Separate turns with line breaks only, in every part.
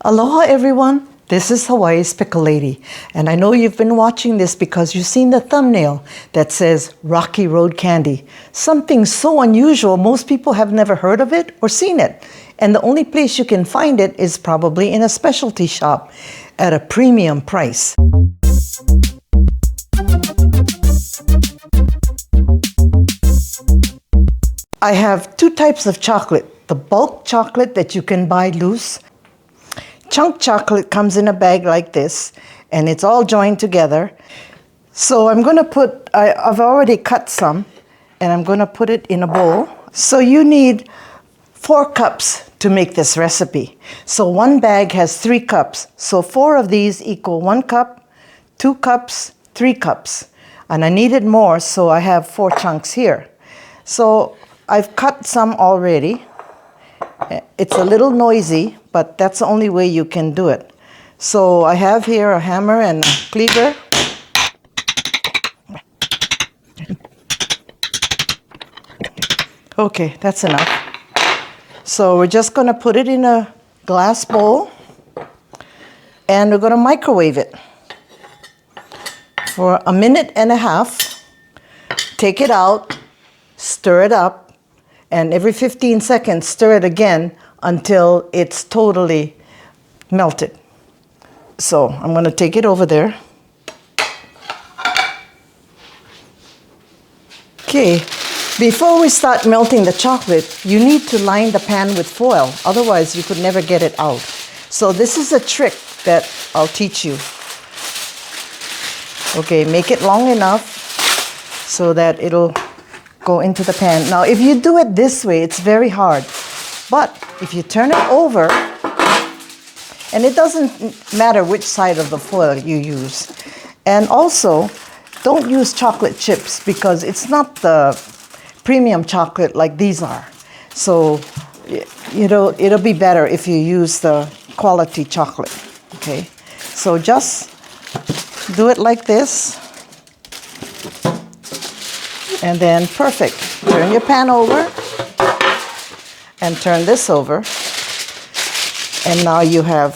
Aloha everyone, this is Hawaii's Pickle Lady, and I know you've been watching this because you've seen the thumbnail that says Rocky Road Candy. Something so unusual, most people have never heard of it or seen it, and the only place you can find it is probably in a specialty shop at a premium price. I have two types of chocolate, the bulk chocolate that you can buy loose. Chunk chocolate comes in a bag like this, and it's all joined together. So I'm going to put, I've already cut some, and I'm going to put it in a bowl. So you need 4 cups to make this recipe. So one bag has 3 cups. So 4 of these equal 1 cup, 2 cups, 3 cups. And I needed more, so I have 4 chunks here. So I've cut some already. It's a little noisy, but that's the only way you can do it. So I have here a hammer and a cleaver. Okay, that's enough. So we're just going to put it in a glass bowl, and we're going to microwave it for 1.5 minutes. Take it out, stir it up, and every 15 seconds stir it again until it's totally melted. So I'm going to take it over there. Okay, before we start melting the chocolate, you need to line the pan with foil, otherwise you could never get it out. So this is a trick that I'll teach you. Okay, make it long enough so that it'll go into the pan. Now, if you do it this way, it's very hard. But if you turn it over, and it doesn't matter which side of the foil you use. And also, don't use chocolate chips because it's not the premium chocolate like these are. So, it'll be better if you use the quality chocolate. Okay? So just do it like this. And then perfect. Turn your pan over and turn this over. And now you have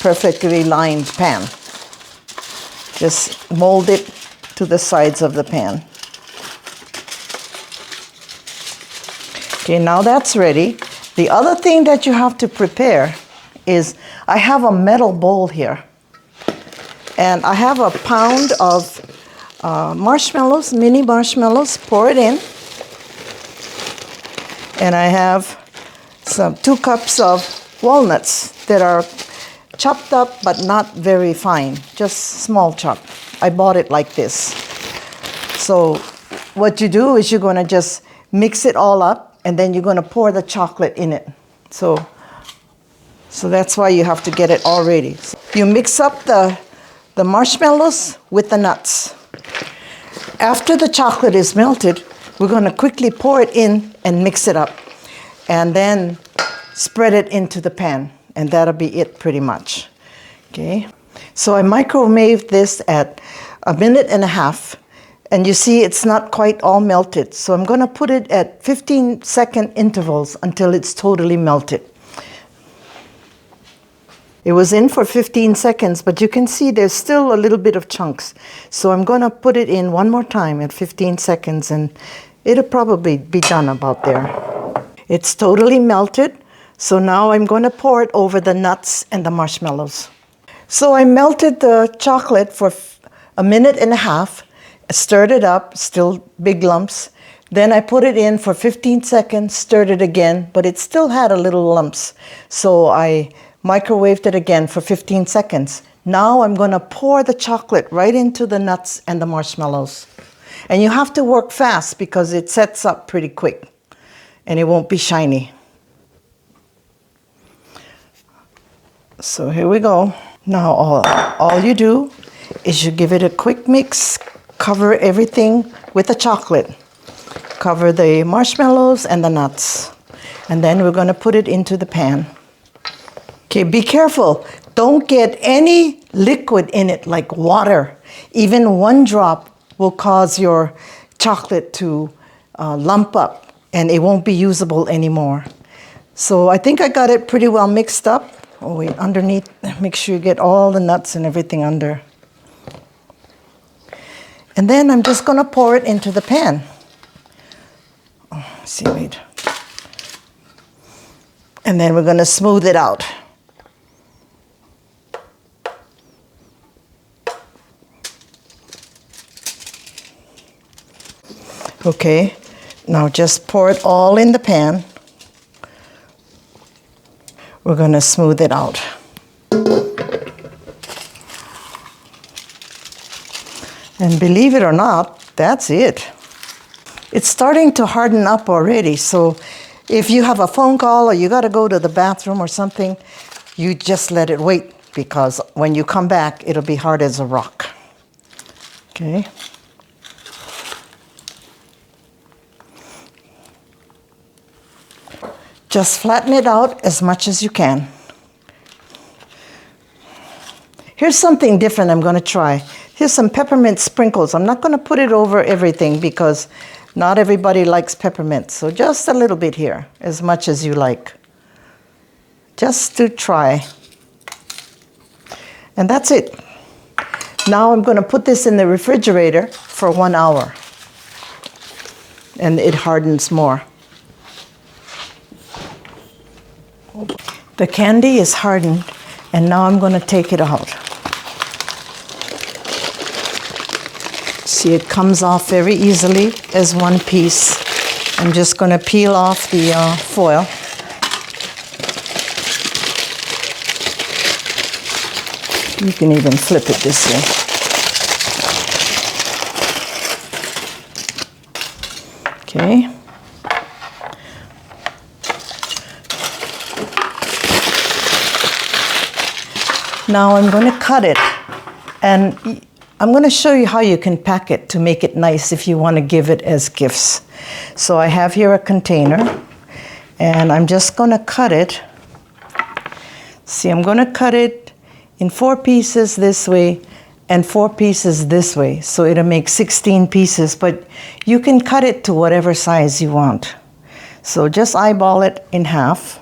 perfectly lined pan. Just mold it to the sides of the pan. Okay, now that's ready. The other thing that you have to prepare is I have a metal bowl here. And I have a pound of marshmallows, mini marshmallows, pour it in. And I have 2 cups of walnuts that are chopped up but not very fine, just small chop. I bought it like this. So what you do is you're going to just mix it all up, and then you're going to pour the chocolate in it. So that's why you have to get it all ready. You mix up the marshmallows with the nuts. After the chocolate is melted, we're going to quickly pour it in and mix it up. And then spread it into the pan. And that'll be it pretty much. Okay. So I microwaved this at 1.5 minutes. And you see it's not quite all melted. So I'm going to put it at 15-second intervals until it's totally melted. It was in for 15 seconds, but you can see there's still a little bit of chunks. So I'm going to put it in one more time at 15 seconds, and it'll probably be done about there. It's totally melted, so now I'm going to pour it over the nuts and the marshmallows. So I melted the chocolate for 1.5 minutes, stirred it up, still big lumps. Then I put it in for 15 seconds, stirred it again, but it still had a little lumps. So I microwaved it again for 15 seconds. Now I'm going to pour the chocolate right into the nuts and the marshmallows. And you have to work fast because it sets up pretty quick and it won't be shiny. So here we go. Now all you do is you give it a quick mix, cover everything with the chocolate. Cover the marshmallows and the nuts. And then we're going to put it into the pan. Okay, be careful. Don't get any liquid in it like water. Even 1 drop will cause your chocolate to lump up and it won't be usable anymore. So I think I got it pretty well mixed up. Oh wait, underneath, make sure you get all the nuts and everything under. And then I'm just gonna pour it into the pan. Oh, see, wait. And then we're gonna smooth it out. Okay, now just pour it all in the pan. We're gonna smooth it out. And believe it or not, that's it. It's starting to harden up already, so if you have a phone call or you gotta go to the bathroom or something, you just let it wait, because when you come back, it'll be hard as a rock. Okay. Just flatten it out as much as you can. Here's something different I'm going to try. Here's some peppermint sprinkles. I'm not going to put it over everything because not everybody likes peppermint. So just a little bit here, as much as you like. Just to try. And that's it. Now I'm going to put this in the refrigerator for 1 hour. And it hardens more. The candy is hardened, and now I'm going to take it out. See, it comes off very easily as one piece. I'm just going to peel off the foil. You can even flip it this way. Okay. Now I'm going to cut it, and I'm going to show you how you can pack it to make it nice if you want to give it as gifts. So I have here a container, and I'm just going to cut it. See, I'm going to cut it in 4 pieces this way and 4 pieces this way. So it'll make 16 pieces, but you can cut it to whatever size you want. So just eyeball it in half.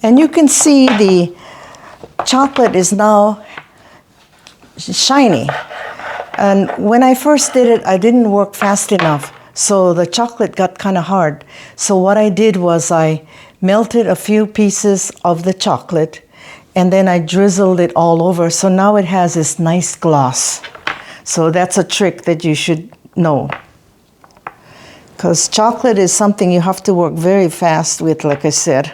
And you can see the chocolate is now shiny. And when I first did it, I didn't work fast enough. So the chocolate got kind of hard. So what I did was I melted a few pieces of the chocolate and then I drizzled it all over. So now it has this nice gloss. So that's a trick that you should know. Because chocolate is something you have to work very fast with, like I said.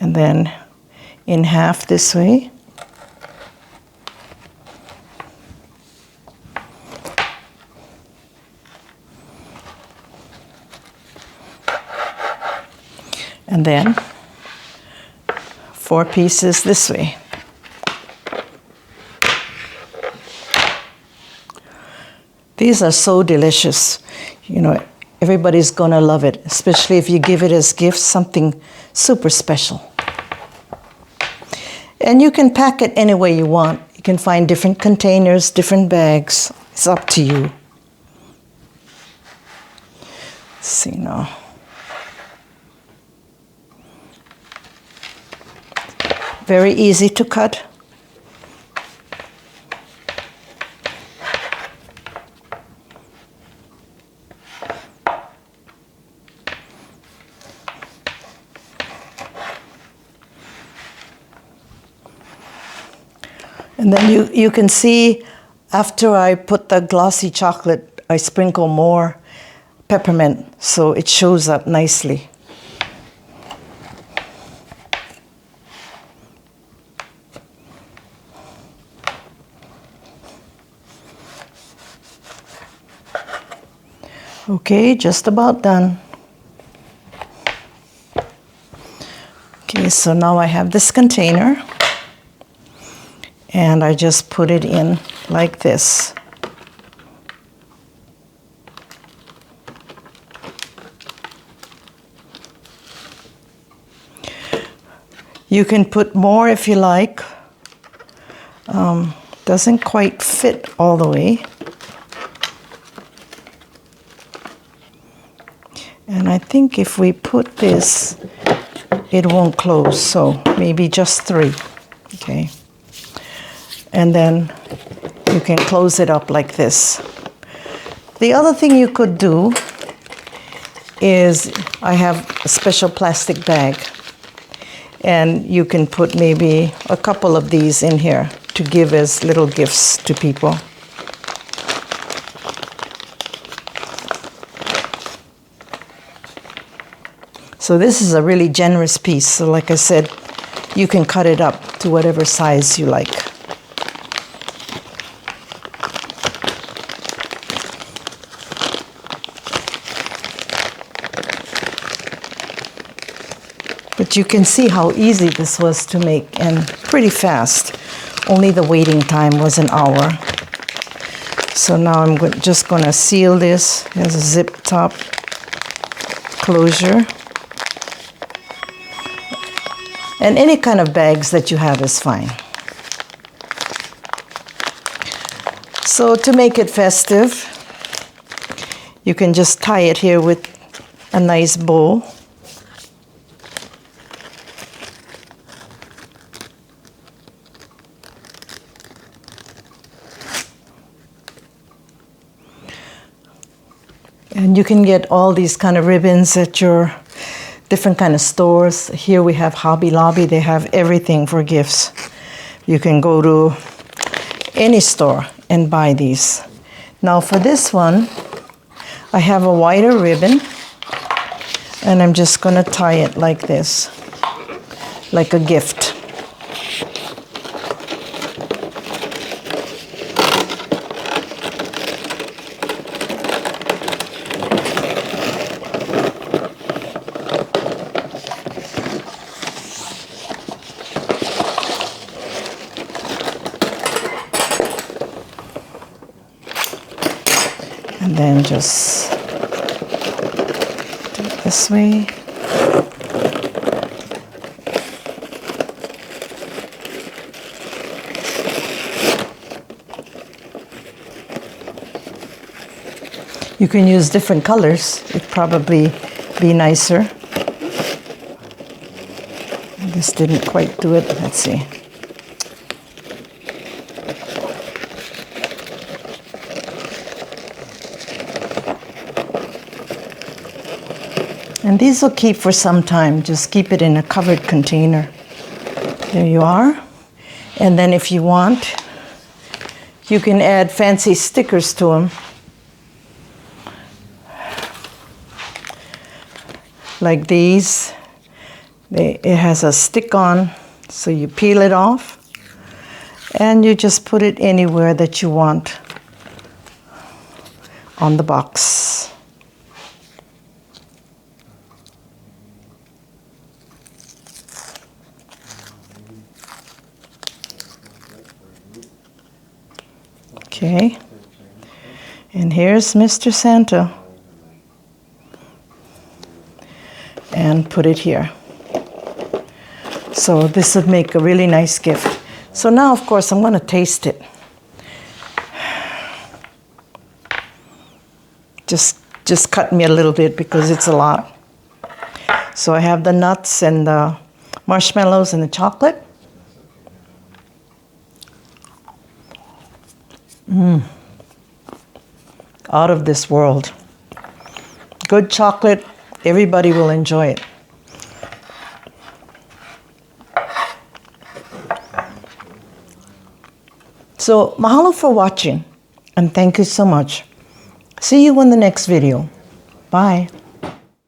And then in half this way. And then 4 pieces this way. These are so delicious. You know, everybody's gonna love it, especially if you give it as gifts, something super special. And you can pack it any way you want. You can find different containers, different bags. It's up to you. Let's see now. Very easy to cut. And then you can see after I put the glossy chocolate, I sprinkle more peppermint so it shows up nicely. Okay, just about done. Okay, so now I have this container. And I just put it in like this. You can put more if you like, Doesn't quite fit all the way. And I think if we put this, it won't close, so maybe just 3, okay? And then you can close it up like this. The other thing you could do is, I have a special plastic bag, and you can put maybe a couple of these in here to give as little gifts to people. So this is a really generous piece. So like I said, you can cut it up to whatever size you like. But you can see how easy this was to make, and pretty fast. Only the waiting time was an hour. So now I'm just going to seal this. There's a zip top closure. And any kind of bags that you have is fine. So to make it festive, you can just tie it here with a nice bow. And you can get all these kind of ribbons at your different kind of stores. Here we have Hobby Lobby. They have everything for gifts. You can go to any store and buy these. Now for this one, I have a wider ribbon, and I'm just going to tie it like this, like a gift. And then just do it this way. You can use different colors. It'd probably be nicer. This didn't quite do it. Let's see. And these will keep for some time. Just keep it in a covered container. There you are. And then if you want, you can add fancy stickers to them. Like these. It has a stick on, so you peel it off. And you just put it anywhere that you want on the box. Okay, and here's Mr. Santa, and put it here. So this would make a really nice gift. So now, of course, I'm going to taste it. Just cut me a little bit because it's a lot. So I have the nuts and the marshmallows and the chocolate. Out of this world. Good chocolate, everybody will enjoy it. So, mahalo for watching, and thank you so much. See you in the next video. Bye.